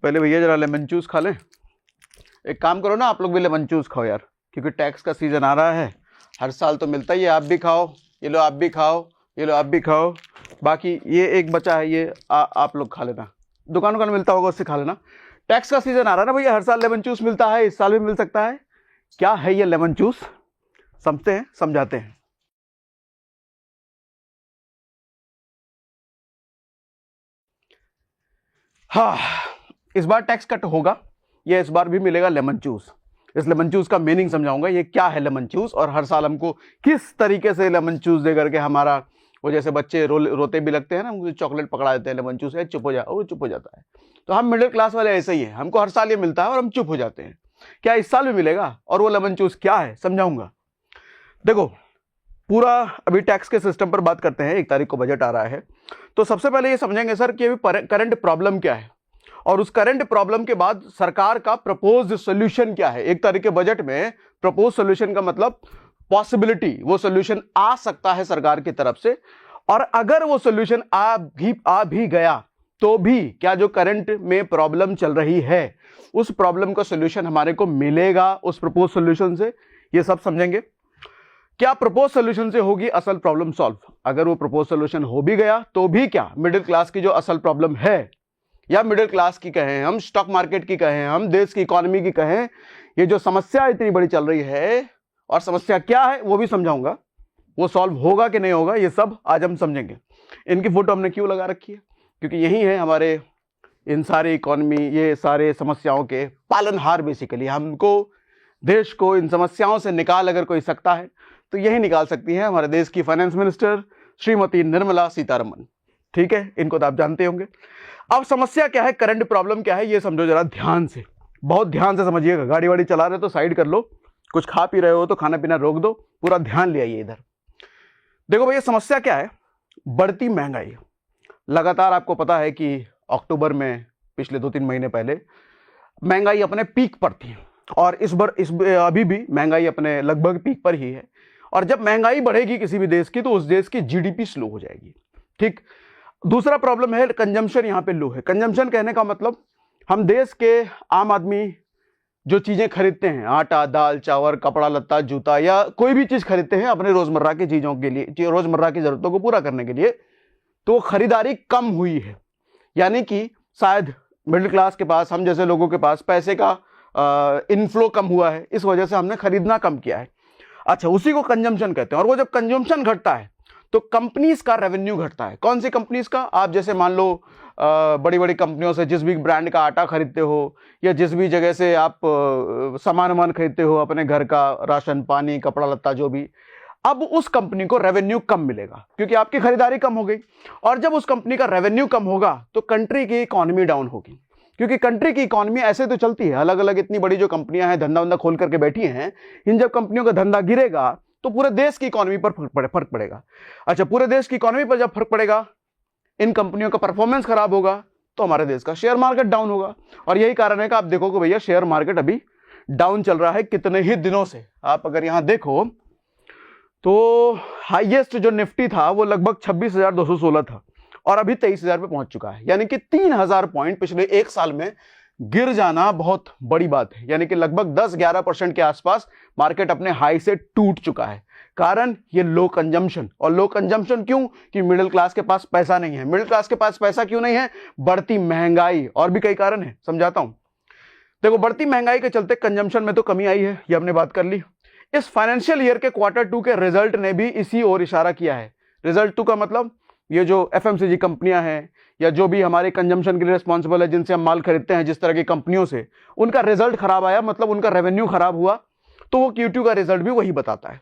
पहले भैया जरा लेमन जूस खा लें। एक काम करो ना, आप लोग भी लेमन जूस खाओ यार, क्योंकि टैक्स का सीजन आ रहा है। हर साल तो मिलता ही है, आप भी खाओ, ये लो आप भी खाओ, ये लो आप भी खाओ। बाकी ये एक बचा है, ये आप लोग खा लेना, दुकान मिलता होगा उससे खा लेना। टैक्स का सीजन आ रहा है ना भैया, हर साल लेमन जूस मिलता है, इस साल भी मिल सकता है। क्या है ये लेमन जूस, समझते हैं, समझाते हैं। हाँ, इस बार टैक्स कट होगा, ये इस बार भी मिलेगा लेमन जूस। इस लेमन जूस का मीनिंग समझाऊंगा, ये क्या है लेमन जूस, और हर साल हमको किस तरीके से लेमन जूस दे करके हमारा वो जैसे बच्चे रोते भी लगते हैं ना, मुझे चॉकलेट पकड़ा देते हैं लेमन जूस है, चुप हो जा, और वो चुप हो जाता है। तो हम मिडिल क्लास वाले ऐसे ही हैं, हमको हर साल ये मिलता है और हम चुप हो जाते हैं। क्या इस साल भी मिलेगा, और वो लेमन जूस क्या है समझाऊंगा। देखो, पूरा अभी टैक्स के सिस्टम पर बात करते हैं। 1 तारीख को बजट आ रहा है, तो सबसे पहले ये समझेंगे सर कि अभी करंट प्रॉब्लम क्या है, और उस करंट प्रॉब्लम के बाद सरकार का प्रपोज्ड सॉल्यूशन क्या है। 1 तारीख के बजट में प्रपोज सॉल्यूशन का मतलब पॉसिबिलिटी, वो सॉल्यूशन आ सकता है सरकार की तरफ से, और अगर वो सॉल्यूशन आ भी गया तो भी क्या जो करंट में प्रॉब्लम चल रही है उस प्रॉब्लम का सॉल्यूशन हमारे को मिलेगा उस प्रपोज सॉल्यूशन से, ये सब समझेंगे। क्या प्रपोज सॉल्यूशन से होगी असल प्रॉब्लम सॉल्व, अगर वो प्रपोज सॉल्यूशन हो भी गया तो भी क्या मिडिल क्लास की जो असल प्रॉब्लम है, या मिडिल क्लास की कहें हम, स्टॉक मार्केट की कहें हम, देश की इकोनॉमी की कहें, ये जो समस्या इतनी बड़ी चल रही है और समस्या क्या है वो भी समझाऊंगा। वो सॉल्व होगा कि नहीं होगा ये सब आज हम समझेंगे। इनकी फोटो हमने क्यों लगा रखी है, क्योंकि यही है हमारे इन सारे इकोनॉमी, ये सारे समस्याओं के पालनहार। बेसिकली हमको देश को इन समस्याओं से निकाल अगर कोई सकता है तो यही निकाल सकती है हमारे देश की फाइनेंस मिनिस्टर श्रीमती निर्मला सीतारमन। ठीक है, इनको तो आप जानते होंगे। अब समस्या क्या है, करंट प्रॉब्लम क्या है, ये समझो जरा ध्यान से, बहुत ध्यान से समझिएगा। गाड़ी वाड़ी चला रहे तो साइड कर लो, कुछ खा पी रहे हो तो खाना पीना रोक दो, पूरा ध्यान ले आइए इधर। देखो भैया, समस्या क्या है, बढ़ती महंगाई। लगातार आपको पता है कि अक्टूबर में पिछले 2-3 महीने पहले महंगाई अपने पीक पर थी, और इस बार अभी भी महंगाई अपने लगभग पीक पर ही है। और जब महंगाई बढ़ेगी किसी भी देश की तो उस देश की जीडीपी स्लो हो जाएगी। ठीक, दूसरा प्रॉब्लम है कंजम्पशन, यहां पे लो है। कंजम्पशन कहने का मतलब हम देश के आम आदमी जो चीजें खरीदते हैं, आटा दाल चावल कपड़ा लत्ता जूता या कोई भी चीज खरीदते हैं अपने रोजमर्रा की चीजों के लिए, रोजमर्रा की जरूरतों को पूरा करने के लिए, तो खरीदारी कम हुई है। यानी कि शायद मिडिल क्लास के पास, हम जैसे लोगों के पास पैसे का इनफ्लो कम हुआ है, इस वजह से हमने खरीदना कम किया है। अच्छा, उसी को कंजम्पशन कहते हैं। और वो जब कंजम्पशन घटता है तो कंपनीज का रेवेन्यू घटता है। कौन सी कंपनीज का, आप जैसे मान लो बड़ी बड़ी कंपनियों से जिस भी ब्रांड का आटा खरीदते हो, या जिस भी जगह से आप सामान खरीदते हो, अपने घर का राशन पानी कपड़ा लत्ता जो भी, अब उस कंपनी को रेवेन्यू कम मिलेगा क्योंकि आपकी खरीदारी कम हो गई। और जब उस कंपनी का रेवेन्यू कम होगा तो कंट्री की इकोनॉमी डाउन होगी, क्योंकि कंट्री की इकोनॉमी ऐसे तो चलती है, अलग अलग इतनी बड़ी जो कंपनियां हैं धंधा वंधा खोल करके बैठी हैं, इन जब कंपनियों का धंधा गिरेगा तो पूरे देश की इकोनॉमी पर फर्क पड़ेगा। अच्छा, पूरे देश की इकोनॉमी पर जब फर्क पड़ेगा, इन कंपनियों का परफॉर्मेंस खराब होगा, तो हमारे देश का शेयर मार्केट डाउन होगा। और यही कारण है कि आप देखोगे भैया शेयर मार्केट अभी डाउन चल रहा है कितने ही दिनों से। आप अगर यहां देखो तो हाईएस्ट जो निफ्टी था वो लगभग 26,216 था, और अभी 23,000 पे पहुंच चुका है। यानी कि 3,000 पॉइंट पिछले 1 साल में गिर जाना बहुत बड़ी बात है। यानी कि लगभग 10-11% के आसपास मार्केट अपने हाई से टूट चुका है। कारण ये लो कंजम्पशन। और लो कंजम्पशन क्यों, कि मिडिल क्लास के पास पैसा नहीं है। मिडिल क्लास के पास पैसा क्यों नहीं है, बढ़ती महंगाई, और भी कई कारण है, समझाता हूं। देखो, बढ़ती महंगाई के चलते कंजम्पशन में तो कमी आई है, ये हमने बात कर ली। इस फाइनेंशियल ईयर के Q2 के रिजल्ट ने भी इसी ओर इशारा किया है। रिजल्ट 2 का मतलब ये जो FMCG कंपनियां हैं या जो भी हमारे कंजम्पशन के लिए रिस्पॉन्सिबल है, जिनसे हम माल खरीदते हैं जिस तरह की कंपनियों से, उनका रिजल्ट खराब आया, मतलब उनका रेवेन्यू खराब हुआ, तो वो Q2 का रिजल्ट भी वही बताता है।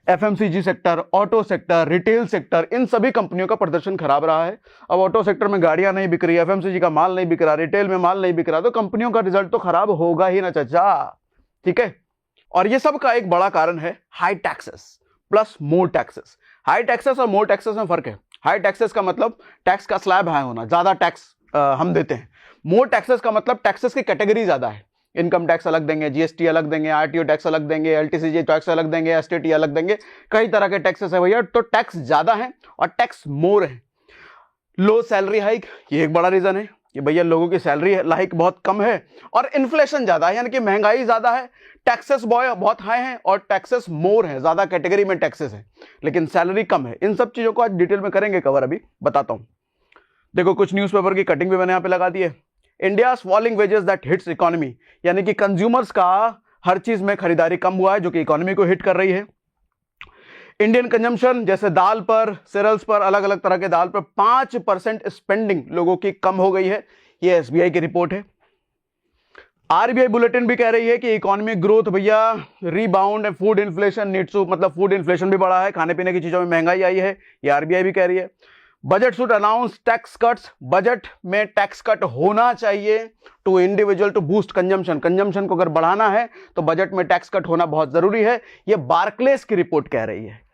FMCG sector, auto sector, retail sector, इन सभी कंपनियों का प्रदर्शन खराब रहा है। अब ऑटो सेक्टर में गाड़ियां नहीं बिक रही, FMCG का माल नहीं बिक रहा, रिटेल में माल नहीं बिक रहा, तो कंपनियों का रिजल्ट तो खराब होगा ही ना चाचा। ठीक है, और ये सब का एक बड़ा कारण है हाई टैक्सेस प्लस मोर टैक्सेस। हाई टैक्सेस और मोर टैक्सेस में फर्क है। हाई टैक्सेस का मतलब टैक्स का स्लैब हाई होना, ज्यादा टैक्स हम देते हैं। मोर टैक्सेस का मतलब टैक्सेस की कैटेगरी ज्यादा है। इनकम टैक्स अलग देंगे, GST अलग देंगे, RTO टैक्स अलग देंगे, LTCJ टैक्स अलग देंगे, STT अलग देंगे, कई तरह के टैक्सेस है भैया। तो टैक्स ज्यादा है और टैक्स मोर है। लो सैलरी हाइक, ये एक बड़ा रीजन है। कि भैया लोगों की सैलरी लाइक बहुत कम है और इन्फ्लेशन ज्यादा है, यानी कि महंगाई ज्यादा है, टैक्सेस बहुत हाई हैं और टैक्सेस मोर हैं, ज्यादा कैटेगरी में टैक्सेस हैं, लेकिन सैलरी कम है। इन सब चीजों को आज डिटेल में करेंगे कवर, अभी बताता हूं। देखो कुछ न्यूज़पेपर की कटिंग भी मैंने यहां पे लगा दी है। India falling wages that hits economy, यानी कि कंज्यूमर्स का हर चीज में खरीदारी कम हुआ है जो कि इकोनॉमी को हिट कर रही है। इंडियन कंजम्पशन जैसे दाल पर, सीरियल्स पर, अलग अलग तरह के दाल पर 5% स्पेंडिंग लोगों की कम हो गई है, ये एसबीआई की रिपोर्ट है। आरबीआई बुलेटिन भी कह रही है कि इकोनॉमिक ग्रोथ भैया रीबाउंड है, फूड इन्फ्लेशन नीड्स टू, मतलब फूड इन्फ्लेशन भी बढ़ा है, खाने पीने की चीजों में महंगाई आई है, ये आरबीआई भी कह रही है। Budget should announce tax cuts, budget में टैक्स कट होना चाहिए to individual to boost consumption, consumption को अगर बढ़ाना है तो बजट में टैक्स कट होना बहुत जरूरी है, ये बार्कलेस की रिपोर्ट कह रही है।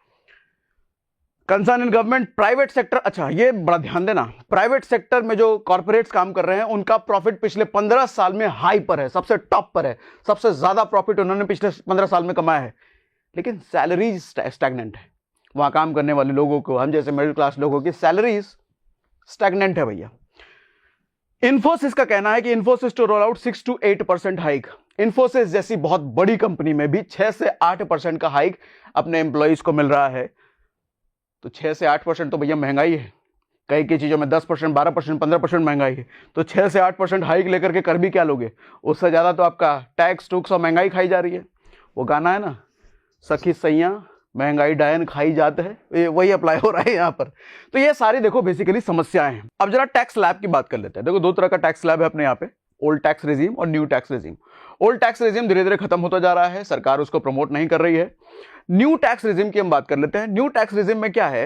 Concern in government private sector, अच्छा ये बड़ा ध्यान देना, प्राइवेट सेक्टर में जो कॉर्पोरेट्स काम कर रहे हैं उनका प्रॉफिट पिछले 15 साल में हाई पर है, सबसे टॉप पर है, सबसे ज्यादा प्रॉफिट उन्होंने पिछले 15 साल में कमाया है, लेकिन सैलरीज स्टैग्नेंट है। वहां काम करने वाले लोगों को, हम जैसे मिडिल क्लास लोगों की सैलरीज स्टैग्नेंट है भैया। इन्फोसिस का कहना है कि Infosys to roll out 6 to 8% hike, Infosys जैसी बहुत बड़ी कंपनी में भी 6 से 8% का हाइक अपने एम्प्लॉइज को मिल रहा है, तो 6 से 8% तो भैया महंगाई है, कई की चीजों में 10%, 12%, 15% महंगाई है, तो 6 से 8% हाइक लेकर के कर भी क्या लोगे, उससे ज्यादा तो आपका टैक्स टूक्स और महंगाई खाई जा रही है। वो गाना है ना, सखी सैया महंगाई डायन खाई जाते हैं, वही अप्लाई हो रहा है यहाँ पर। तो ये सारी देखो बेसिकली समस्याएं हैं। अब जरा टैक्स स्लैब की बात कर लेते हैं। देखो दो तरह का टैक्स स्लैब है अपने यहाँ पे, ओल्ड टैक्स रेजिम और new tax regime. Old tax regime धीरे धीरे खत्म होता जा रहा है, सरकार उसको प्रमोट नहीं कर रही है। न्यू टैक्स रेजिम की हम बात कर लेते हैं। न्यू टैक्स रेजिम में क्या है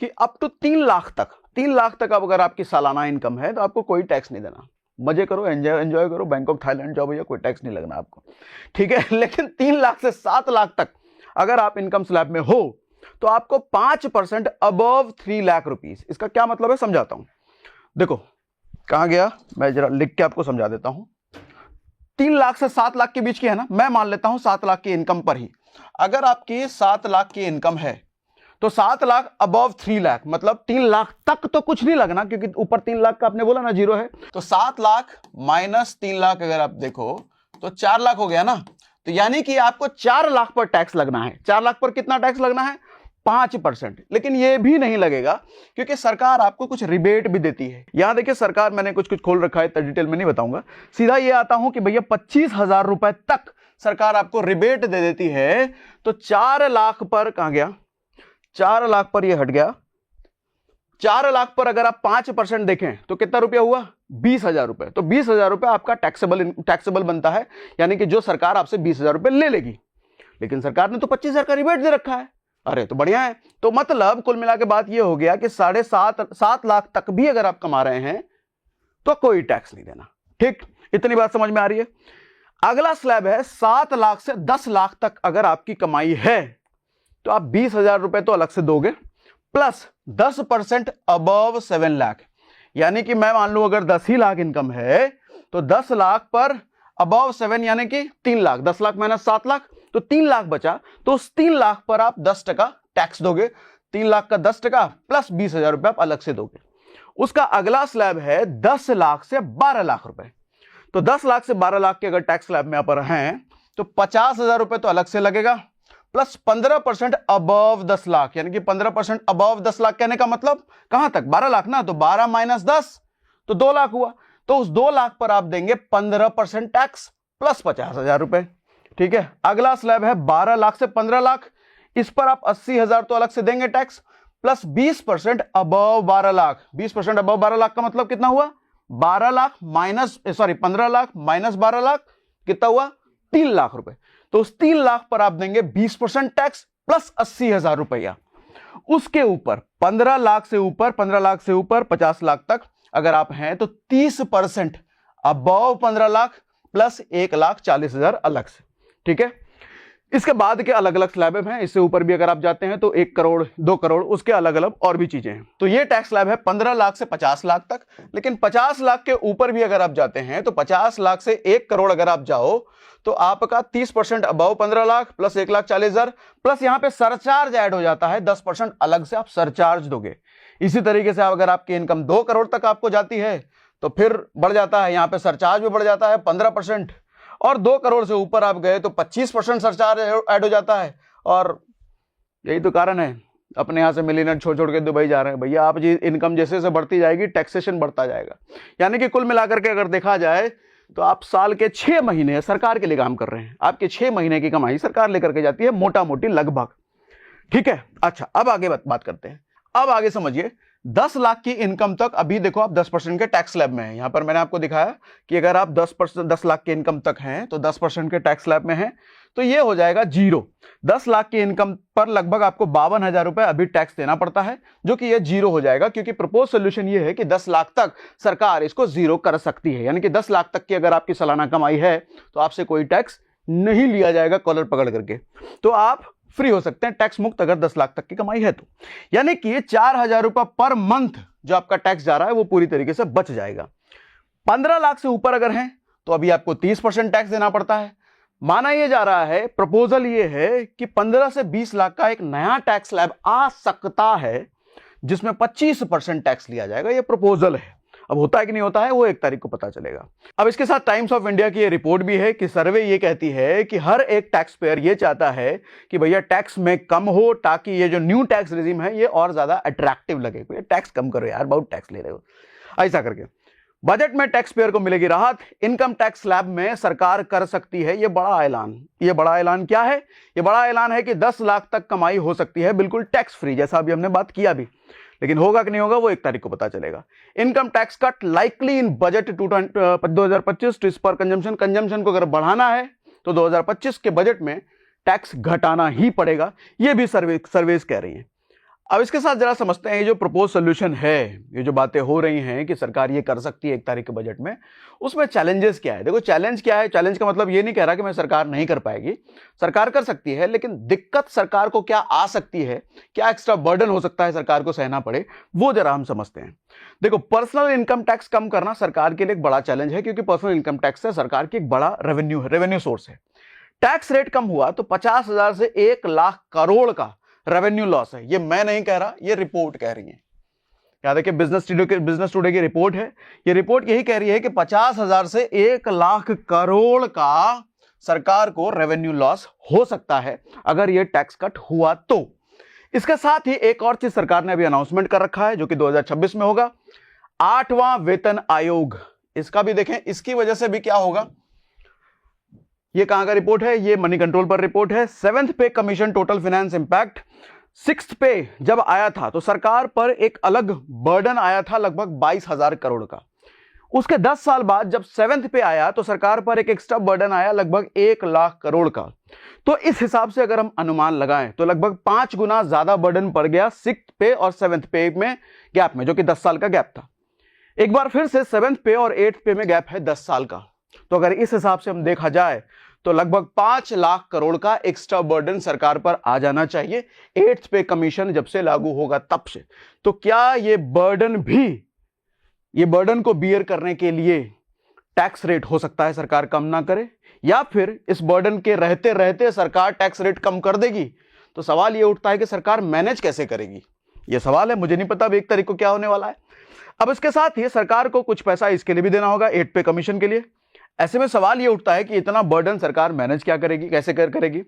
कि अप टू 3 लाख तक अब अगर आपकी सालाना इनकम है तो आपको कोई टैक्स नहीं देना, मजे करो, एंजॉय करो, बैंक ऑफ थाईलैंड जाओ भैया, कोई टैक्स नहीं लगना आपको, ठीक है। लेकिन 3 लाख से 7 लाख तक अगर आप इनकम स्लैब में हो तो आपको 5% अबव 3 लाख रुपीज। इसका क्या मतलब है समझाता हूं। देखो कहां गया, मैं जरा लिख के आपको समझा देता हूं। 3 लाख से 7 लाख के बीच की है ना, मैं मान लेता हूं 7 लाख की इनकम पर ही, अगर आपकी 7 लाख की इनकम है तो 7 लाख अबव 3 लाख, मतलब 3 लाख तक तो कुछ नहीं लगना, क्योंकि ऊपर 3 लाख का आपने बोला ना जीरो है, तो 7 लाख माइनस 3 लाख अगर आप देखो तो 4 लाख हो गया ना। तो यानी कि आपको 4 लाख पर टैक्स लगना है। 4 लाख पर कितना टैक्स लगना है, 5%। लेकिन यह भी नहीं लगेगा क्योंकि सरकार आपको कुछ रिबेट भी देती है। यहां देखिए सरकार, मैंने कुछ खोल रखा है, डिटेल में नहीं बताऊंगा, सीधा ये आता हूं कि भैया 25,000 रुपए तक सरकार आपको रिबेट दे देती है। तो 4 लाख पर कहां गया, 4 लाख पर यह हट गया, 4 लाख पर अगर आप 5% देखें तो कितना रुपया हुआ, 20,000 रुपए। तो 20,000 रुपए आपका टैक्सेबल बनता है, यानी कि जो सरकार आपसे 20,000 रुपए ले लेगी। लेकिन सरकार ने तो 25,000 का रिबेट दे रखा है, अरे तो बढ़िया है। तो मतलब कुल मिला के बात यह हो गया कि 7.5 लाख तक भी अगर आप कमा रहे हैं तो कोई टैक्स नहीं देना। ठीक, इतनी बात समझ में आ रही है। अगला स्लैब है 7 लाख से 10 लाख तक अगर आपकी कमाई है तो आप 20,000 रुपए तो अलग से दोगे, प्लस 10% अबव 7 लाख, यानी कि मैं मान लूं अगर 10 ही लाख इनकम है तो 10 लाख पर अबव 7 यानी कि 3 लाख, 10 लाख माइनस 7 लाख तो 3 लाख बचा, तो उस 3 लाख पर आप 10% टैक्स दोगे। 3 लाख का 10% प्लस 20,000 रुपए आप अलग से दोगे। उसका अगला स्लैब है 10 लाख से 12 लाख रुपए। तो 10 लाख से 12 लाख के अगर टैक्स स्लैब में पर हैं तो 50,000 रुपए तो अलग से लगेगा, प्लस 15% अबव 10 लाख, यानी कि 15% अबव 10 लाख कहने का मतलब कहां तक, 12 लाख ना, तो 12 माइनस 10 तो 2 लाख हुआ। तो उस 2 लाख पर आप देंगे 15% टैक्स प्लस 50,000 रुपए। ठीक है, अगला स्लैब है 12 लाख से 15 लाख, इस पर आप 80,000 तो अलग से देंगे tax, plus 20% above 12 lakh. 20% above 12 lakh का मतलब कितना हुआ, 12 लाख माइनस 15 लाख माइनस 12 लाख कितना हुआ, 3 लाख रुपए। तो उस 3 लाख पर आप देंगे 20% टैक्स प्लस 80,000 रुपया। उसके ऊपर 15 लाख से ऊपर 50 लाख तक अगर आप हैं तो 30% अबव 15 लाख प्लस 1,40,000 अलग से। ठीक है, इसके बाद के अलग अलग स्लैब हैं, इससे ऊपर भी अगर आप जाते हैं तो 1 करोड़ 2 करोड़ उसके अलग अलग और भी चीजें हैं। तो ये टैक्स स्लैब है 15 लाख से 50 लाख तक। लेकिन 50 लाख के ऊपर भी अगर आप जाते हैं तो 50 लाख से 1 करोड़ अगर आप जाओ तो आपका 30% अबव 15 लाख प्लस 1,40,000 प्लस यहां पे सरचार्ज ऐड हो जाता है, 10% अलग से आप सरचार्ज दोगे। इसी तरीके से अगर आपकी इनकम 2 करोड़ तक आपको जाती है तो फिर बढ़ जाता है, यहाँ पे सरचार्ज भी बढ़ जाता है 15%, और 2 करोड़ से ऊपर आप गए तो 25% सरचार्ज ऐड हो जाता है। और यही तो कारण है अपने यहाँ से मिलियनर छोड़ छोड़ के दुबई जा रहे हैं भैया। आप जी इनकम जैसे जैसे बढ़ती जाएगी टैक्सेशन बढ़ता जाएगा। यानी कि कुल मिलाकर के अगर देखा जाए तो आप साल के 6 महीने सरकार के लिए काम कर रहे हैं, आपके 6 महीने की कमाई सरकार लेकर के जाती है मोटा मोटी लगभग। ठीक है, अच्छा अब आगे बात करते हैं। अब आगे समझिए 10 लाख की इनकम तक अभी देखो आप 10% के टैक्स स्लैब में हैं। यहां पर मैंने आपको दिखाया कि अगर आप 10 लाख की इनकम तक हैं तो 10% के टैक्स स्लैब में हैं, तो ये हो जाएगा 0। 10 लाख की इनकम पर लगभग आपको 52,000 रुपए अभी टैक्स देना पड़ता है, जो कि ये 0 हो जाएगा, क्योंकि प्रपोज सोल्यूशन ये है कि 10 लाख तक सरकार इसको 0 कर सकती है। यानी कि 10 लाख तक की अगर आपकी सालाना कमाई है तो आपसे कोई टैक्स नहीं लिया जाएगा कॉलर पकड़ करके, तो आप फ्री हो सकते हैं टैक्स मुक्त अगर 10 लाख तक की कमाई है तो। यानी कि 4,000 रुपए पर मंथ जो आपका टैक्स जा रहा है वो पूरी तरीके से बच जाएगा। 15 लाख से ऊपर अगर हैं तो अभी आपको 30% टैक्स देना पड़ता है। माना यह जा रहा है, प्रपोजल ये है कि 15 से 20 लाख का एक नया टैक्स स्लैब आ सकता है जिसमें 25% टैक्स लिया जाएगा। यह प्रपोजल है, अब होता है कि नहीं होता है वो 1 तारीख को पता चलेगा। अब इसके साथ टाइम्स ऑफ इंडिया की ये रिपोर्ट भी है कि सर्वे ये कहती है कि हर एक टैक्स पेयर ये चाहता है कि भैया टैक्स में कम हो, ताकि ये जो न्यू टैक्स रेजिम है ये और ज्यादा अट्रैक्टिव लगे। भैया टैक्स कम करो यार, बहुत टैक्स ले रहे हो, ऐसा करके। बजट में टैक्स पेयर को मिलेगी राहत, इनकम टैक्स स्लैब में सरकार कर सकती है ये बड़ा ऐलान। ये बड़ा ऐलान क्या है? ये बड़ा ऐलान है कि 10 लाख तक कमाई हो सकती है बिल्कुल टैक्स फ्री, जैसा अभी हमने बात किया भी। लेकिन होगा कि नहीं होगा वो 1 तारीख को पता चलेगा। Income tax cut likely in budget 2025 to पर कंजम्पशन को अगर बढ़ाना है तो 2025 के बजट में टैक्स घटाना ही पड़ेगा, ये भी सर्वेस कह रही हैं। अब इसके साथ जरा समझते हैं ये जो प्रपोज सोल्यूशन है, ये जो बातें हो रही हैं कि सरकार ये कर सकती है 1 तारीख के बजट में, उसमें चैलेंजेस क्या है। देखो चैलेंज क्या है, चैलेंज का मतलब ये नहीं कह रहा कि मैं सरकार नहीं कर पाएगी, सरकार कर सकती है, लेकिन दिक्कत सरकार को क्या आ सकती है, क्या एक्स्ट्रा बर्डन हो सकता है सरकार को सहना पड़े, वो जरा हम समझते हैं। देखो पर्सनल इनकम टैक्स कम करना सरकार के लिए एक बड़ा चैलेंज है, क्योंकि पर्सनल इनकम टैक्स से सरकार की एक बड़ा रेवेन्यू सोर्स है। टैक्स रेट कम हुआ तो 50,000 से 1 लाख करोड़ का रेवेन्यू लॉस है। ये मैं नहीं कह रहा, ये रिपोर्ट कह रही है। याद है कि बिजनेस टुडे की रिपोर्ट है, ये रिपोर्ट यही कह रही है कि 50,000 से 1 लाख करोड़ का सरकार को रेवेन्यू लॉस हो सकता है अगर ये टैक्स कट हुआ तो। इसके साथ ही एक और चीज सरकार ने अभी अनाउंसमेंट कर रखा है जो कि 2026 में होगा, 8वां वेतन आयोग। इसका भी देखें, इसकी वजह से भी क्या होगा। ये कहां का रिपोर्ट है? ये मनी कंट्रोल पर रिपोर्ट है। 7th पे commission total finance impact. 6th पे जब आया था तो सरकार पर एक अलग बर्डन आया था लगभग 22,000 करोड़ का। उसके 10 साल बाद जब 7th पे आया तो सरकार पर एक एक्स्ट्रा बर्डन आया लगभग 1 लाख करोड़ का। तो इस हिसाब से अगर हम अनुमान लगाएं तो लगभग 5 गुना ज्यादा बर्डन पड़ गया 6th पे और 7th पे में गैप में, जो कि 10 साल का गैप था। एक बार फिर से 7th पे और 8th पे में गैप है 10 साल का। तो अगर इस हिसाब से हम देखा जाए तो लगभग 5 लाख करोड़ का एक्स्ट्रा बर्डन सरकार पर आ जाना चाहिए 8th पे कमीशन जब से लागू होगा तब से। तो क्या ये बर्डन को बियर करने के लिए टैक्स रेट हो सकता है सरकार कम ना करे, या फिर इस बर्डन के रहते रहते सरकार टैक्स रेट कम कर देगी? तो सवाल ये उठता है कि सरकार मैनेज कैसे करेगी। ये सवाल है, मुझे नहीं पता अब 1 तारीख को क्या होने वाला है। अब इसके साथ ही सरकार को कुछ पैसा इसके लिए भी देना होगा 8 पे कमीशन के लिए। ऐसे में सवाल ये उठता है कि इतना बर्डन सरकार मैनेज क्या करेगी, कैसे करेगी।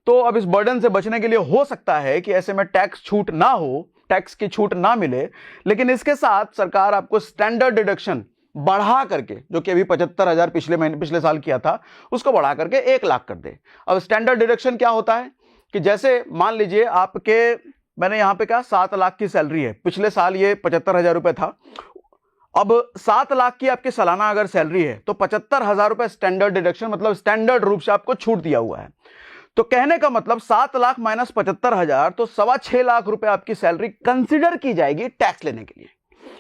तो अब इस बर्डन से बचने के लिए हो सकता है कि ऐसे में टैक्स छूट ना हो, टैक्स की छूट ना मिले, लेकिन इसके साथ सरकार आपको स्टैंडर्ड डिडक्शन बढ़ा करके, जो कि अभी 75,000 पिछले साल किया था, उसको बढ़ा करके 1 लाख कर दे। अब स्टैंडर्ड डिडक्शन क्या होता है कि जैसे मान लीजिए आपके, मैंने यहां पे कहा 7 लाख की सैलरी है, पिछले साल ये 75,000 रुपए था, अब 7 लाख की आपकी सालाना अगर सैलरी है तो 75,000 रुपए स्टैंडर्ड डिडक्शन, मतलब स्टैंडर्ड रूप से आपको छूट दिया हुआ है। तो कहने का मतलब 7 लाख माइनस 75,000 तो 6.25 लाख रुपए आपकी सैलरी कंसिडर की जाएगी टैक्स लेने के लिए।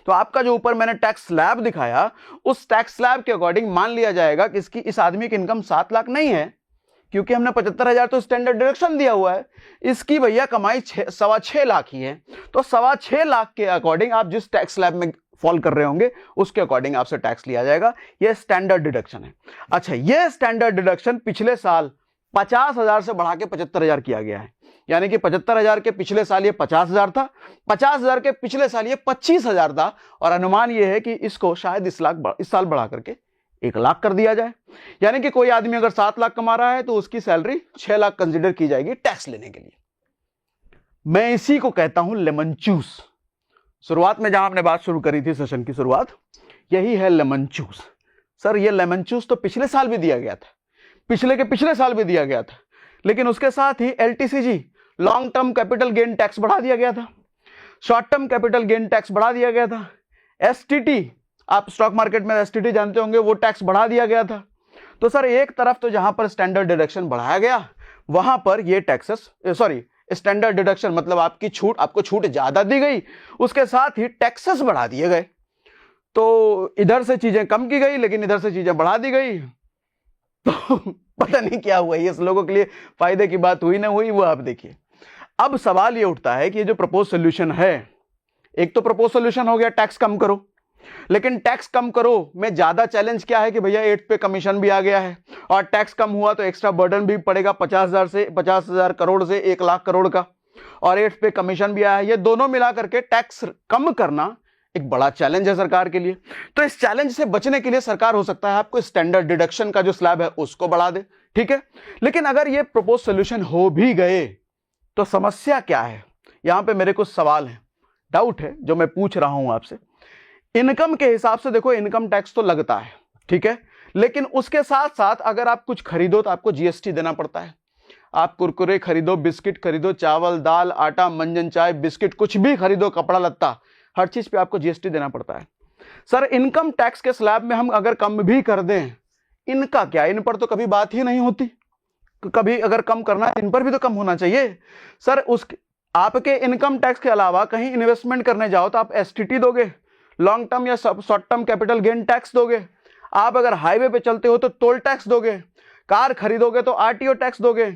तो आपका जो ऊपर मैंने टैक्स स्लैब दिखाया, उस टैक्स स्लैब के अकॉर्डिंग मान लिया जाएगा कि इस आदमी की इनकम 7 लाख नहीं है, क्योंकि हमने 75,000 तो स्टैंडर्ड डिडक्शन दिया हुआ है, इसकी भैया कमाई 6.25 लाख ही है। तो 6.25 लाख के अकॉर्डिंग आप जिस टैक्स स्लैब में फॉल कर रहे होंगे उसके अकॉर्डिंग आपसे टैक्स लिया जाएगा। यह स्टैंडर्ड डिडक्शन है। अच्छा, यह स्टैंडर्ड डिडक्शन पिछले साल 50,000 से बढ़ा के 75,000 किया गया है। यानी कि 75,000 के पिछले साल ये 50,000 था, 50,000 के पिछले साल ये 25,000 था, और अनुमान ये है कि इसको शायद इस साल बढ़ा करके 1 लाख कर दिया जाए। यानी कि कोई आदमी अगर 7 लाख कमा रहा है तो उसकी सैलरी 6 लाख कंसिडर की जाएगी टैक्स लेने के लिए। मैं इसी को कहता हूं लेमन चूस। शुरुआत में जहां आपने बात शुरू करी थी, सेशन की शुरुआत, यही है लेमन चूस। सर ये लेमन चूस तो पिछले साल भी दिया गया था, पिछले के पिछले साल भी दिया गया था, लेकिन उसके साथ ही LTCG long term capital gain tax बढ़ा दिया गया था, short term capital gain tax बढ़ा दिया गया था, STT, आप स्टॉक मार्केट में STT जानते होंगे, वो टैक्स बढ़ा दिया गया था। तो सर एक तरफ तो जहां पर स्टैंडर्ड डिडक्शन बढ़ाया गया, वहां पर ये टैक्सेस, सॉरी स्टैंडर्ड डिडक्शन मतलब आपको छूट ज्यादा दी गई, उसके साथ ही टैक्सेस बढ़ा दिए गए। तो इधर से चीजें कम की गई लेकिन इधर से चीजें बढ़ा दी गई। तो पता नहीं क्या हुआ, ये लोगों के लिए फायदे की बात हुई ना हुई, वो आप देखिए। अब सवाल ये उठता है कि ये जो प्रपोज सोल्यूशन है, एक तो प्रपोज सोल्यूशन हो गया टैक्स कम करो, लेकिन टैक्स कम करो में ज्यादा चैलेंज क्या है कि भैया 8 पे कमीशन भी आ गया है, और टैक्स कम हुआ तो एक्स्ट्रा बर्डन भी पड़ेगा 50,000 करोड़ से 1 लाख करोड़ का, और 8 पे कमीशन भी आया है। ये दोनों मिला करके टैक्स कम करना एक बड़ा चैलेंज है सरकार के लिए। तो इस चैलेंज से बचने के लिए सरकार हो सकता है आपको स्टैंडर्ड डिडक्शन का जो स्लैब है उसको बढ़ा दे, ठीक है। लेकिन अगर ये प्रपोज सोल्यूशन हो भी गए तो समस्या क्या है, यहां पे मेरे कुछ सवाल हैं, डाउट है जो मैं पूछ रहा हूं आपसे। इनकम के हिसाब से देखो, इनकम टैक्स तो लगता है, ठीक है, लेकिन उसके साथ साथ अगर आप कुछ खरीदो तो आपको GST देना पड़ता है। आप कुरकुरे खरीदो, बिस्किट खरीदो, चावल दाल आटा मंजन चाय बिस्किट कुछ भी खरीदो, कपड़ा लत्ता, हर चीज पे आपको GST देना पड़ता है। सर इनकम टैक्स के स्लैब में हम अगर कम भी कर दें, इनका क्या, इन पर तो कभी बात ही नहीं होती। कभी अगर कम करना है इन पर भी तो कम होना चाहिए। सर उस आपके इनकम टैक्स के अलावा कहीं इन्वेस्टमेंट करने जाओ तो आप STT दोगे, लॉन्ग टर्म या short term capital gain tax दोगे, आप अगर हाईवे पे चलते हो तो टोल टैक्स दोगे, कार खरीदोगे तो RTO टैक्स दोगे,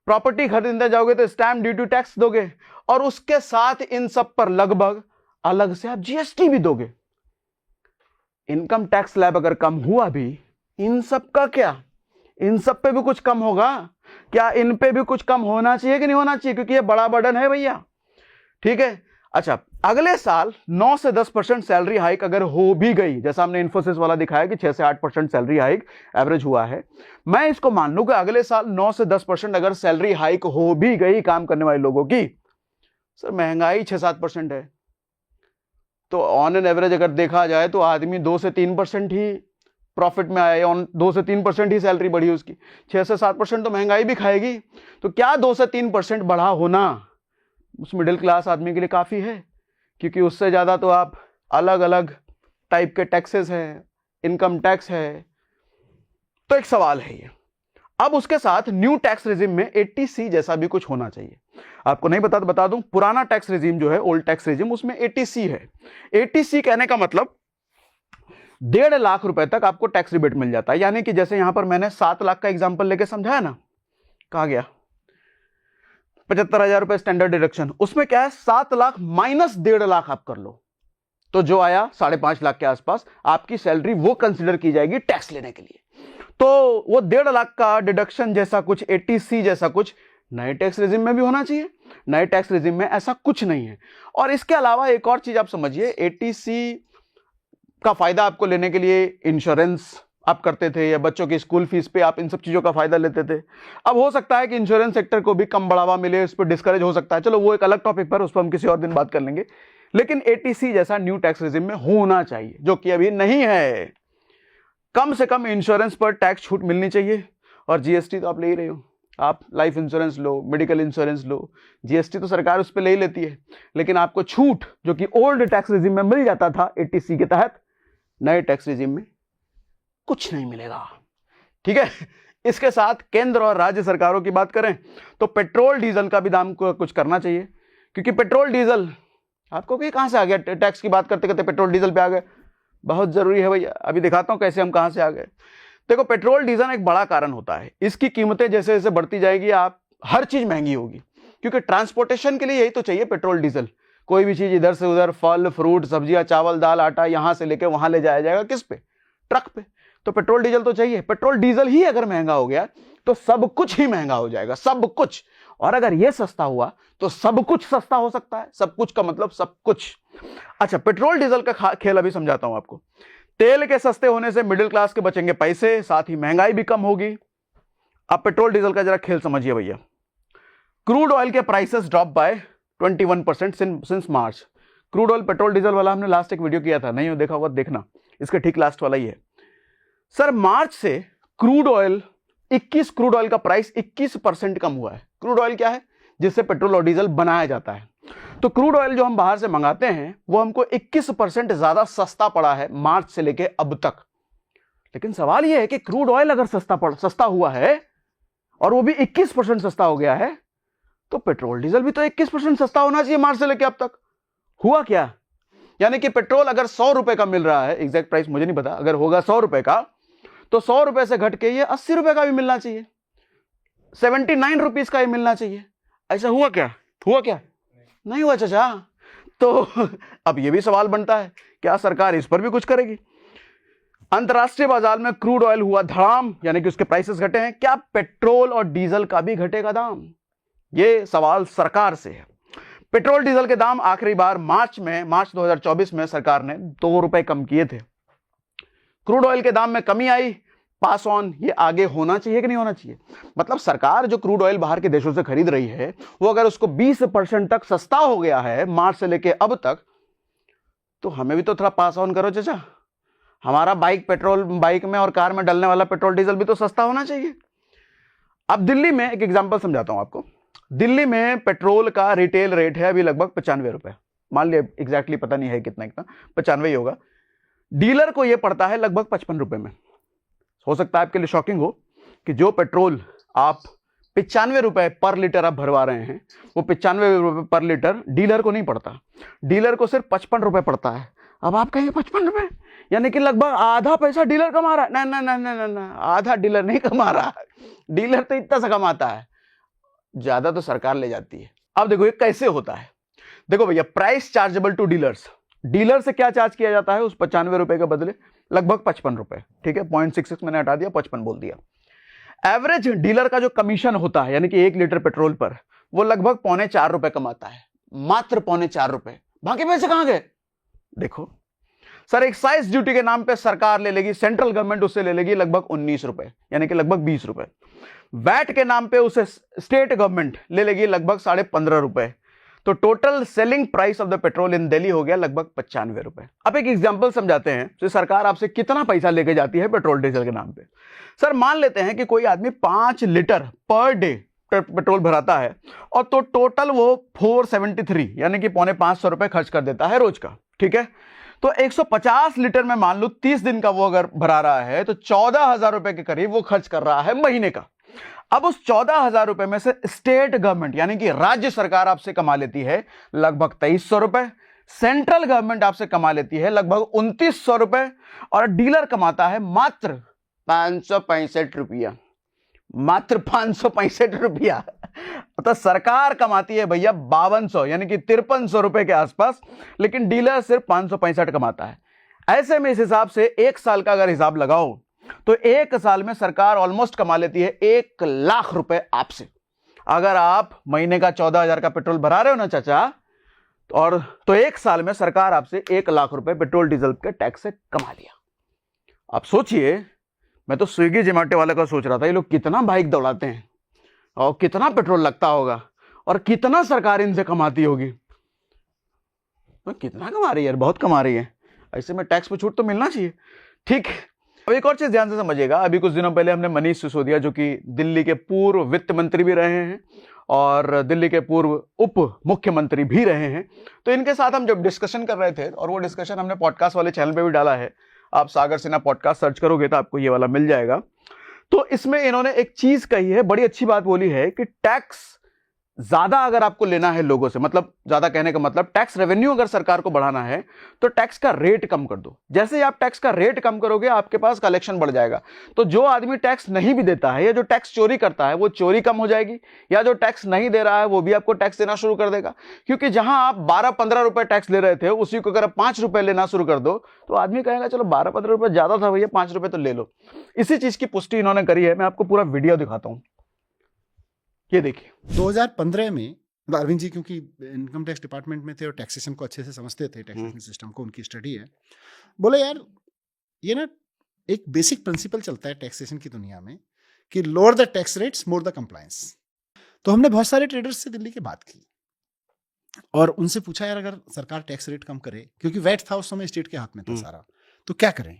प्रॉपर्टी खरीदने जाओगे तो स्टैम्प ड्यूटी टैक्स दोगे, और उसके साथ इन सब पर लगभग अलग से आप GST भी दोगे। इनकम टैक्स स्लैब अगर कम हुआ भी, इन सब का क्या, इन सब पे भी कुछ कम होगा क्या, इन पे भी कुछ कम होना चाहिए कि नहीं होना चाहिए, क्योंकि ये बड़ा बर्डन है भैया, ठीक है। अच्छा, अगले साल 9 से 10% सैलरी हाइक अगर हो भी गई, जैसा हमने इन्फोसिस वाला दिखाया कि 6 से 8% सैलरी हाइक एवरेज हुआ है, मैं इसको मान लूं कि अगले साल 9 से 10% अगर सैलरी हाइक हो भी गई काम करने वाले लोगों की, सर महंगाई 6-7% है, तो ऑन एन एवरेज अगर देखा जाए तो आदमी 2 से 3% ही प्रॉफिट में आया, 2 से 3% ही सैलरी बढ़ी उसकी, 6 से 7% तो महंगाई भी खाएगी। तो क्या 2 से 3% बढ़ा होना उस मिडिल क्लास आदमी के लिए काफी है, क्योंकि उससे ज्यादा तो आप अलग अलग टाइप के टैक्सेस हैं, इनकम टैक्स है, तो एक सवाल है ये। अब उसके साथ न्यू टैक्स रेजिम में 80C जैसा भी कुछ होना चाहिए। आपको नहीं बता तो बता दूं, पुराना टैक्स रेजिम जो है, ओल्ड टैक्स रेजिम, उसमें 80C है। 80C कहने का मतलब 1.5 लाख रुपए तक आपको टैक्स रिबेट मिल जाता है। यानी कि जैसे यहां पर मैंने 7 लाख का एग्जांपल लेके समझाया ना, कहा गया 75,000 रुपए स्टैंडर्ड डिडक्शन, उसमें क्या है 7 लाख माइनस 1.5 लाख आप कर लो, तो जो आया 5.5 लाख के आसपास आपकी सैलरी वो कंसिडर की जाएगी टैक्स लेने के लिए। तो वो 1.5 लाख का डिडक्शन जैसा कुछ, 80C जैसा कुछ नए टैक्स रेजिम में भी होना चाहिए। नए टैक्स रेजिम में ऐसा कुछ नहीं है। और इसके अलावा एक और चीज आप समझिए, 80C का फायदा आपको लेने के लिए इंश्योरेंस आप करते थे, या बच्चों की स्कूल फीस पे आप इन सब चीजों का फायदा लेते थे। अब हो सकता है कि इंश्योरेंस सेक्टर को भी कम बढ़ावा मिले, उस पर डिस्करेज हो सकता है, चलो वो एक अलग टॉपिक पर, उस पर हम किसी और दिन बात कर लेंगे। लेकिन 80C जैसा न्यू टैक्स रेजिम में होना चाहिए, जो कि अभी नहीं है। कम से कम इंश्योरेंस पर टैक्स छूट मिलनी चाहिए, और GST तो आप ले ही रहे हो, आप लाइफ इंश्योरेंस लो, मेडिकल इंश्योरेंस लो, GST तो सरकार उस पर ले ही लेती है, लेकिन आपको छूट जो कि ओल्ड टैक्स रेजिम में मिल जाता था 80C के तहत, नए टैक्स रेजिम में कुछ नहीं मिलेगा, ठीक है। इसके साथ केंद्र और राज्य सरकारों की बात करें तो पेट्रोल डीजल का भी दाम को कुछ करना चाहिए, क्योंकि पेट्रोल डीजल आपको कहां से आ गया, टैक्स की बात करते करते पेट्रोल डीजल पे आ गए, बहुत जरूरी है भैया, अभी दिखाता हूं कैसे हम कहां से आ गए। देखो, पेट्रोल डीजल एक बड़ा कारण होता है, इसकी कीमतें जैसे जैसे बढ़ती जाएगी आप हर चीज महंगी होगी, क्योंकि ट्रांसपोर्टेशन के लिए यही तो चाहिए पेट्रोल डीजल। कोई भी चीज इधर से उधर, फल फ्रूट सब्जियां चावल दाल आटा, यहां से लेके वहां ले जाया जाएगा, किस पे, ट्रक पे। तो पेट्रोल डीजल तो चाहिए। पेट्रोल डीजल ही अगर महंगा हो गया तो सब कुछ ही महंगा हो जाएगा, सब कुछ। और अगर यह सस्ता हुआ तो सब कुछ सस्ता हो सकता है। सब कुछ का मतलब सब कुछ। अच्छा, पेट्रोल डीजल का खेल अभी समझाता हूं आपको। तेल के सस्ते होने से मिडिल क्लास के बचेंगे पैसे, साथ ही महंगाई भी कम होगी। अब पेट्रोल डीजल का जरा खेल समझिए भैया। क्रूड ऑयल के prices drop by 21% since March. Crude oil petrol diesel वाला हमने लास्ट एक वीडियो किया था, नहीं हो देखा होगा देखना, इसके ठीक लास्ट वाला ही है। सर मार्च से क्रूड ऑयल का प्राइस 21% कम हुआ है। क्रूड ऑयल क्या है? जिससे पेट्रोल और डीजल बनाया जाता है। तो क्रूड ऑयल जो हम बाहर से मंगाते हैं वो हमको 21% ज्यादा सस्ता पड़ा है मार्च से लेके अब तक। लेकिन सवाल यह है कि क्रूड ऑयल अगर सस्ता हुआ है और वो भी 21% सस्ता हो गया है, तो पेट्रोल डीजल भी तो 21% सस्ता होना चाहिए मार्च से लेके अब तक। हुआ क्या? यानी कि पेट्रोल अगर 100 रुपए का मिल रहा है, एग्जैक्ट प्राइस मुझे नहीं पता, अगर होगा 100 रुपए का, तो 100 रुपए से घट के ये 80 रुपए का भी मिलना चाहिए, 79 रुपीज का ही मिलना चाहिए। ऐसा हुआ क्या? नहीं हुआ चाचा। तो अब यह भी सवाल बनता है, क्या सरकार इस पर भी कुछ करेगी? अंतरराष्ट्रीय बाजार में क्रूड ऑयल हुआ धड़ाम, यानी कि उसके प्राइसेस घटे हैं। क्या पेट्रोल और डीजल का भी घटेगा दाम? यह सवाल सरकार से है। पेट्रोल डीजल के दाम आखिरी बार मार्च 2024 में सरकार ने 2 रुपए कम किए थे। क्रूड ऑयल के दाम में कमी आई, पास ऑन ये आगे होना चाहिए कि नहीं होना चाहिए? मतलब सरकार जो क्रूड ऑयल बाहर के देशों से खरीद रही है, वो अगर उसको 20% तक सस्ता हो गया है मार्च से लेके अब तक, तो हमें भी तो थोड़ा पास ऑन करो चाचा। हमारा बाइक में और कार में डलने वाला पेट्रोल डीजल भी तो सस्ता होना चाहिए। अब दिल्ली में एक एग्जांपल समझाता हूं आपको। दिल्ली में पेट्रोल का रिटेल रेट है अभी लगभग 95 रुपए, मान लिया, एग्जैक्टली पता नहीं है कितना 95 ही होगा। डीलर को यह पड़ता है लगभग 55 रुपए में। हो सकता है आपके लिए शॉकिंग हो कि जो पेट्रोल आप 95 रुपए पर लीटर आप भरवा रहे हैं, वो 95 रुपए पर लीटर डीलर को नहीं पड़ता, डीलर को सिर्फ 55 रुपए पड़ता है। अब आप कहेंगे 55 रुपए, यानी कि लगभग आधा पैसा डीलर कमा रहा है। ना, आधा डीलर नहीं कमा रहा, डीलर तो इतना सा कमाता है, ज्यादा तो सरकार ले जाती है। अब देखो ये कैसे होता है। देखो भैया, price chargeable to dealers, dealer से क्या चार्ज किया जाता है उस 95 रुपए के बदले? लगभग 55 रुपए, ठीक है, 0.66 मैंने हटा दिया, 55 बोल दिया। एवरेज डीलर का जो कमीशन होता है, यानी कि 1 लीटर पेट्रोल पर, वो लगभग 3.25 रुपए कमाता है, मात्र 3.25 रुपए। बाकी पैसे कहां गए? देखो सर, एक्साइज ड्यूटी के नाम पे सरकार ले लेगी, सेंट्रल गवर्नमेंट उससे ले लेगी लगभग 19 रुपए, यानी कि लगभग 20 रुपए। वैट के नाम पे उसे स्टेट गवर्नमेंट ले लेगी लगभग 15.5 रुपए। तो total selling price of the petrol इन दिल्ली हो गया लगभग 95 रुपए। अब एक एग्जांपल समझाते हैं कि सरकार आपसे कितना पैसा लेके जाती है पेट्रोल डीजल के नाम पे। सर मान लेते हैं कि कोई आदमी 5 लीटर पर डे पेट्रोल भराता है, और तो टोटल वो 473 यानी कि 450 रुपए खर्च कर देता है रोज का, ठीक है। तो 150 लीटर में मान लो 30 दिन का वो अगर भरा रहा है, तो 14,000 रुपए के करीब वो खर्च कर रहा है महीने का। अब उस 14,000 रुपए में से स्टेट गवर्नमेंट यानी कि राज्य सरकार आपसे कमा लेती है लगभग 2300 रुपए, सेंट्रल गवर्नमेंट आपसे कमा लेती है लगभग 2900 रुपए, और डीलर कमाता है मात्र 565 रुपया, मात्र 565 रुपया। तो सरकार कमाती है भैया 5200 यानी कि 5300 रुपए के आसपास, लेकिन डीलर सिर्फ 565 कमाता है। ऐसे में इस हिसाब से 1 साल का अगर हिसाब लगाओ तो 1 साल में सरकार ऑलमोस्ट कमा लेती है 1 लाख रुपए आपसे। अगर आप महीने का 14,000 का पेट्रोल भरा रहे हो ना चाचा, और तो 1 साल में सरकार आपसे 1 लाख रुपए पेट्रोल डीजल के टैक्स से कमा लिया। आप सोचिए, मैं तो स्विगी जोमेटो वाले का सोच रहा था, ये लोग कितना बाइक दौड़ाते हैं और कितना पेट्रोल लगता होगा और कितना सरकार इनसे कमाती होगी। तो कितना कमा रही है यार, बहुत कमा रही है। ऐसे में टैक्स पे छूट तो मिलना चाहिए, ठीक। अब एक और चीज ध्यान से समझिएगा। अभी कुछ दिनों पहले हमने मनीष सिसोदिया, जो कि दिल्ली के पूर्व वित्त मंत्री भी रहे हैं और दिल्ली के पूर्व उप मुख्यमंत्री भी रहे हैं, तो इनके साथ हम जब डिस्कशन कर रहे थे, और वो डिस्कशन हमने पॉडकास्ट वाले चैनल पे भी डाला है, आप सागर सिन्हा पॉडकास्ट सर्च करोगे तो आपको ये वाला मिल जाएगा। तो इसमें इन्होंने एक चीज कही है, बड़ी अच्छी बात बोली है कि टैक्स ज्यादा अगर आपको लेना है लोगों से, मतलब ज्यादा कहने का मतलब टैक्स रेवेन्यू अगर सरकार को बढ़ाना है तो टैक्स का रेट कम कर दो। जैसे ही आप टैक्स का रेट कम करोगे आपके पास कलेक्शन बढ़ जाएगा। तो जो आदमी टैक्स नहीं भी देता है या जो टैक्स चोरी करता है वो चोरी कम हो जाएगी, या जो टैक्स नहीं दे रहा है वो भी आपको टैक्स देना शुरू कर देगा। क्योंकि जहां आप 12-15 रुपए टैक्स ले रहे थे उसी को अगर आप 5 रुपए लेना शुरू कर दो तो आदमी कहेगा चलो 12-15 रुपए ज्यादा था भैया, 5 रुपए तो ले लो। इसी चीज की पुष्टि इन्होंने करी है। मैं आपको पूरा वीडियो दिखाता हूं, ये देखिए। 2015 में अरविंद जी क्योंकि इनकम टैक्स डिपार्टमेंट में थे और टैक्सेशन को अच्छे से समझते थे, टैक्सेशन सिस्टम को, उनकी स्टडी है, बोले यार ये ना एक बेसिक प्रिंसिपल चलता है टैक्सेशन की दुनिया में कि lower the tax rates more the compliance. तो हमने बहुत सारे ट्रेडर्स से दिल्ली की बात की और उनसे पूछा यार अगर सरकार टैक्स रेट कम करे, क्योंकि वैट था उस समय स्टेट के हाथ में था सारा, तो क्या करें।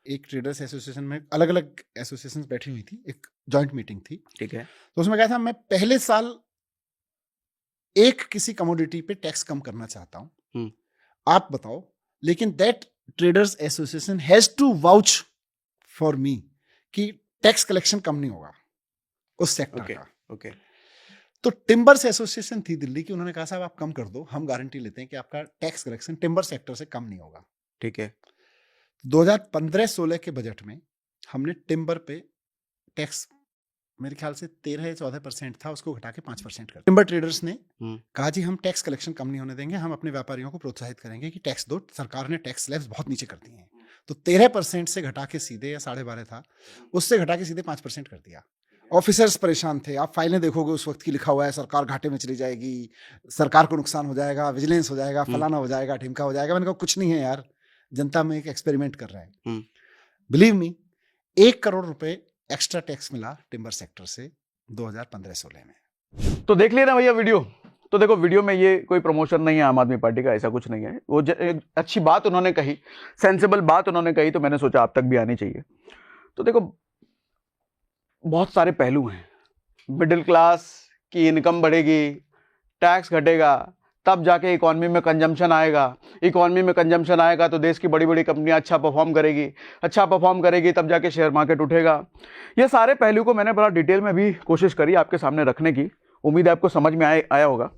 एक ट्रेडर्स एसोसिएशन में अलग अलग एसोसिएशंस बैठी हुई थी, एक जॉइंट मीटिंग थी, ठीक है। तो उसमें कहा था मैं पहले साल एक किसी कमोडिटी पे टैक्स कम करना चाहता हूं, आप बताओ, लेकिन that traders association has to vouch for me कि टैक्स कलेक्शन कम नहीं होगा उस सेक्टर का। ओके। तो टिम्बर्स एसोसिएशन थी दिल्ली की, उन्होंने कहा साहब आप कम कर दो, हम गारंटी लेते हैं कि आपका टैक्स कलेक्शन टिम्बर सेक्टर से कम नहीं होगा। ठीक है। 2015-16 के बजट में हमने टिम्बर पे टैक्स मेरे ख्याल से 13 या 14% था, उसको घटा के 5% कर। टिम्बर ट्रेडर्स ने कहा जी हम टैक्स कलेक्शन कम नहीं होने देंगे, हम अपने व्यापारियों को प्रोत्साहित करेंगे कि टैक्स दो। सरकार ने टैक्स स्लैब्स बहुत नीचे कर दिए हैं, तो 13% से घटा के सीधे, या 12.5 था, उससे घटा के सीधे 5% कर दिया। ऑफिसर्स परेशान थे, आप फाइलें देखोगे उस वक्त की लिखा हुआ है सरकार घाटे में चली जाएगी, सरकार को नुकसान हो जाएगा, विजिलेंस हो जाएगा, फलाना हो जाएगा, ढिमका हो जाएगा। मैंने कहा कुछ नहीं है यार, जनता में एक एक्सपेरिमेंट कर रहे हैं। बिलीव मी, 1 करोड़ रुपए एक्स्ट्रा टैक्स मिला टिम्बर सेक्टर से 2015-16 में। तो देख लिया ना भैया वीडियो। तो देखो वीडियो में ये कोई प्रमोशन नहीं है आम आदमी पार्टी का, ऐसा कुछ नहीं है। वो एक अच्छी बात उन्होंने कही, सेंसिबल बात उन्होंने कही, तो मैंने सोचा आप तक भी आनी चाहिए। तो देखो बहुत सारे पहलू हैं। मिडिल क्लास की इनकम बढ़ेगी, टैक्स घटेगा, तब जाके इकॉनमी में कंजम्पशन आएगा। इकॉनमी में कंजम्पशन आएगा तो देश की बड़ी बड़ी कंपनियां अच्छा परफॉर्म करेगी, अच्छा परफॉर्म करेगी तब जाके शेयर मार्केट उठेगा। ये सारे पहलू को मैंने बड़ा डिटेल में भी कोशिश करी आपके सामने रखने की। उम्मीद है आपको समझ में आया होगा।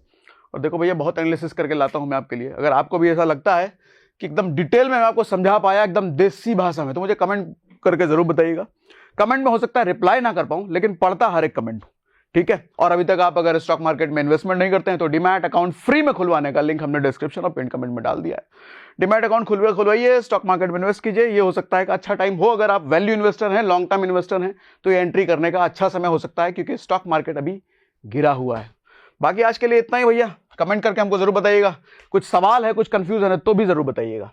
और देखो भैया बहुत एनालिसिस करके लाता हूं मैं आपके लिए। अगर आपको भी ऐसा लगता है कि एकदम डिटेल में मैं आपको समझा पाया एकदम देसी भाषा में, तो मुझे कमेंट करके जरूर बताइएगा। कमेंट में हो सकता है रिप्लाई ना कर पाऊं, लेकिन पढ़ता हर एक कमेंट, ठीक है। और अभी तक आप अगर स्टॉक मार्केट में इन्वेस्टमेंट नहीं करते हैं तो डीमैट अकाउंट फ्री में खुलवाने का लिंक हमने डिस्क्रिप्शन और पिन कमेंट में डाल दिया है। डीमैट अकाउंट खुलवाइए, स्टॉक मार्केट में इन्वेस्ट कीजिए। ये हो सकता है कि अच्छा टाइम हो, अगर आप वैल्यू इन्वेस्टर हैं, लॉन्ग टर्म इन्वेस्टर हैं, तो ये एंट्री करने का अच्छा समय हो सकता है, क्योंकि स्टॉक मार्केट अभी गिरा हुआ है। बाकी आज के लिए इतना ही भैया। कमेंट करके हमको जरूर बताइएगा। कुछ सवाल है, कुछ कंफ्यूजन है तो भी जरूर बताइएगा।